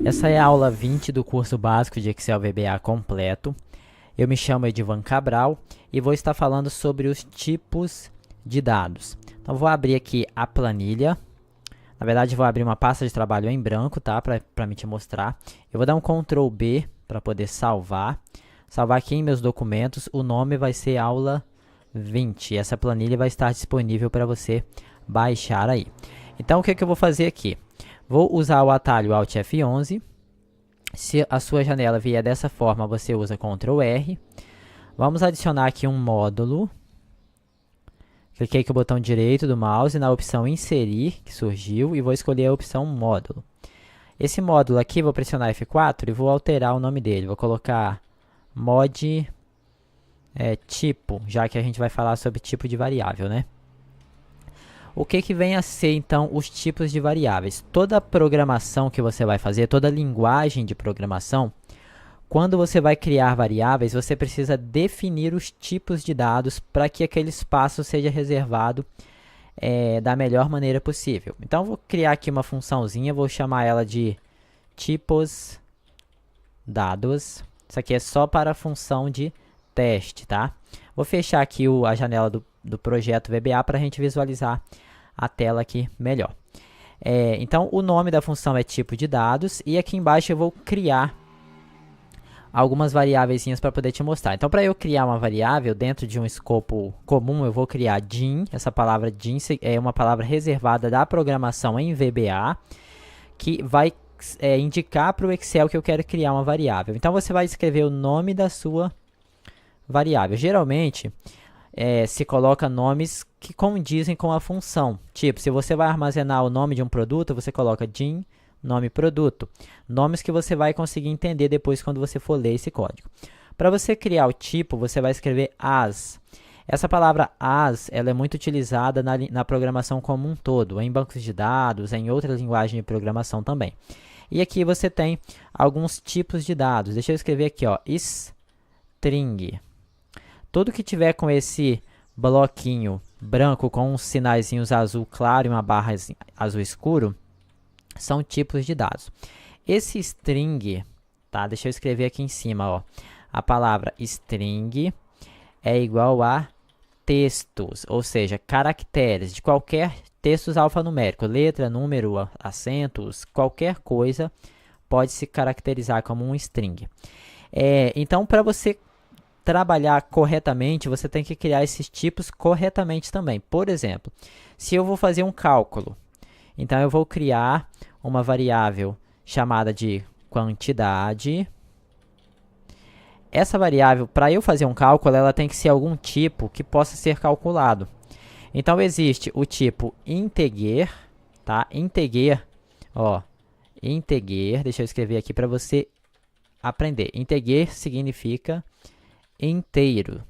Essa é a aula 20 do curso básico de Excel VBA completo. Eu me chamo Edivan Cabral e vou estar falando sobre os tipos de dados. Então, vou abrir aqui a planilha. Na verdade, vou abrir uma pasta de trabalho em branco, tá? Para me te mostrar. Eu vou dar um Ctrl B para poder salvar. Salvar aqui em meus documentos. O nome vai ser aula 20. E essa planilha vai estar disponível para você baixar aí. Então, o que eu vou fazer aqui? Vou usar o atalho Alt F11. Se a sua janela vier dessa forma, você usa Ctrl R. Vamos adicionar aqui um módulo. Cliquei com o botão direito do mouse na opção Inserir, que surgiu, e vou escolher a opção Módulo. Esse módulo aqui, vou pressionar F4 e vou alterar o nome dele. Vou colocar mod tipo, já que a gente vai falar sobre tipo de variável, né? O que vem a ser, então, os tipos de variáveis? Toda programação que você vai fazer, toda linguagem de programação, quando você vai criar variáveis, você precisa definir os tipos de dados para que aquele espaço seja reservado da melhor maneira possível. Então, vou criar aqui uma funçãozinha, vou chamar ela de tipos dados. Isso aqui é só para a função de teste, tá? Vou fechar aqui a janela do projeto VBA para a gente visualizar a tela aqui melhor. Então, o nome da função é tipo de dados e aqui embaixo eu vou criar algumas variáveis para poder te mostrar. Então, para eu criar uma variável dentro de um escopo comum, eu vou criar din. Essa palavra din é uma palavra reservada da programação em VBA, que vai indicar para o Excel que eu quero criar uma variável. Então, você vai escrever o nome da sua variável. Geralmente, se coloca nomes que condizem com a função. Tipo, se você vai armazenar o nome de um produto, você coloca din nome produto. Nomes que você vai conseguir entender depois quando você for ler esse código. Para você criar o tipo, você vai escrever as. Essa palavra as, ela é muito utilizada na programação como um todo, em bancos de dados, em outras linguagens de programação também. E aqui você tem alguns tipos de dados. Deixa eu escrever aqui, ó, string. Tudo que tiver com esse bloquinho branco com uns sinaizinhos azul claro e uma barra azul escuro, são tipos de dados. Esse string, tá? Deixa eu escrever aqui em cima, ó. A palavra string é igual a textos, ou seja, caracteres de qualquer textos alfanumérico, letra, número, acentos, qualquer coisa pode se caracterizar como um string. Então, para você trabalhar corretamente, você tem que criar esses tipos corretamente também. Por exemplo, se eu vou fazer um cálculo, então eu vou criar uma variável chamada de quantidade. Essa variável, para eu fazer um cálculo, ela tem que ser algum tipo que possa ser calculado. Então, existe o tipo integer, tá? Integer, ó, integer, deixa eu escrever aqui para você aprender. Integer significa inteiro.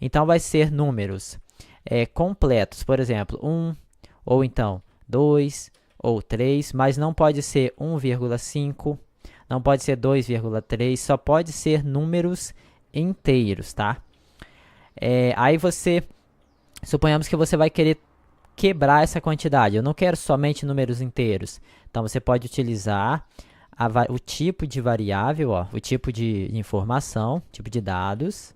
Então, vai ser números completos, por exemplo, 1, ou então 2, ou 3, mas não pode ser 1,5, não pode ser 2,3, só pode ser números inteiros, tá? Aí suponhamos que você vai querer quebrar essa quantidade. Eu não quero somente números inteiros. Então, você pode utilizar o tipo de variável, ó, o tipo de informação, tipo de dados.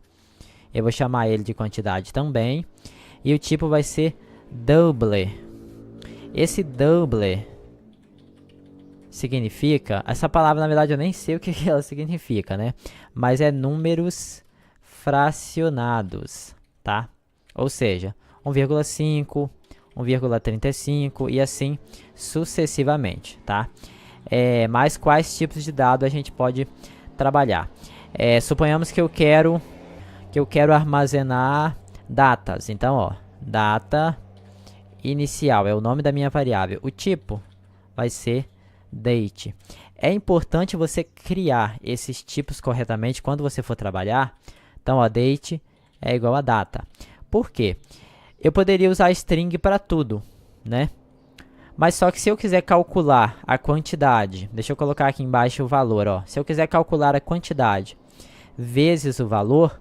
Eu vou chamar ele de quantidade também. E o tipo vai ser double. Esse double significa... Essa palavra, na verdade, eu nem sei o que ela significa, né? Mas é números fracionados, tá? Ou seja, 1,5, 1,35 e assim sucessivamente, tá? Mas quais tipos de dado a gente pode trabalhar? Suponhamos que eu quero armazenar datas. Então, ó, data inicial é o nome da minha variável. O tipo vai ser date. É importante você criar esses tipos corretamente quando você for trabalhar. Então, ó, date é igual a data. Por quê? Eu poderia usar string para tudo, né? Mas só que se eu quiser calcular a quantidade, deixa eu colocar aqui embaixo o valor, ó. Se eu quiser calcular a quantidade vezes o valor,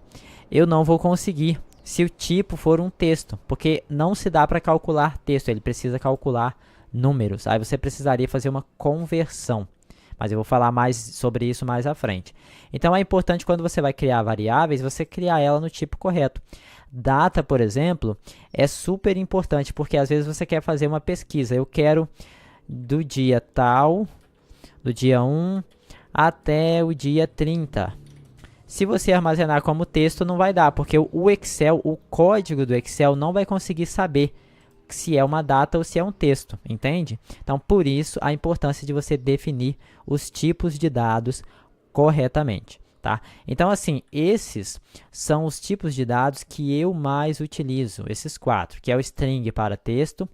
eu não vou conseguir se o tipo for um texto, porque não se dá para calcular texto, ele precisa calcular números. Aí você precisaria fazer uma conversão. mas eu vou falar mais sobre isso mais à frente. Então, é importante quando você vai criar variáveis, você criar ela no tipo correto. Data, por exemplo, é super importante, porque às vezes você quer fazer uma pesquisa. Eu quero do dia tal, do dia 1 até o dia 30. Se você armazenar como texto, não vai dar, porque o Excel, o código do Excel não vai conseguir saber se é uma data ou se é um texto, entende? Então, por isso, a importância de você definir os tipos de dados corretamente, tá? Então, assim, esses são os tipos de dados que eu mais utilizo, esses 4, que é o string para texto,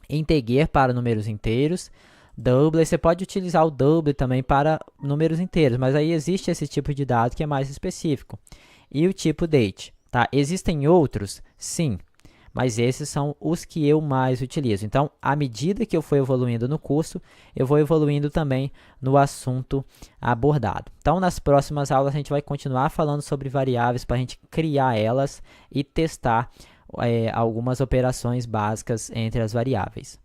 integer para números inteiros, double, você pode utilizar o double também para números inteiros, mas aí existe esse tipo de dado que é mais específico. E o tipo date, tá? Existem outros? Sim, mas esses são os que eu mais utilizo. Então, à medida que eu for evoluindo no curso, eu vou evoluindo também no assunto abordado. Então, nas próximas aulas, a gente vai continuar falando sobre variáveis para a gente criar elas e testar algumas operações básicas entre as variáveis.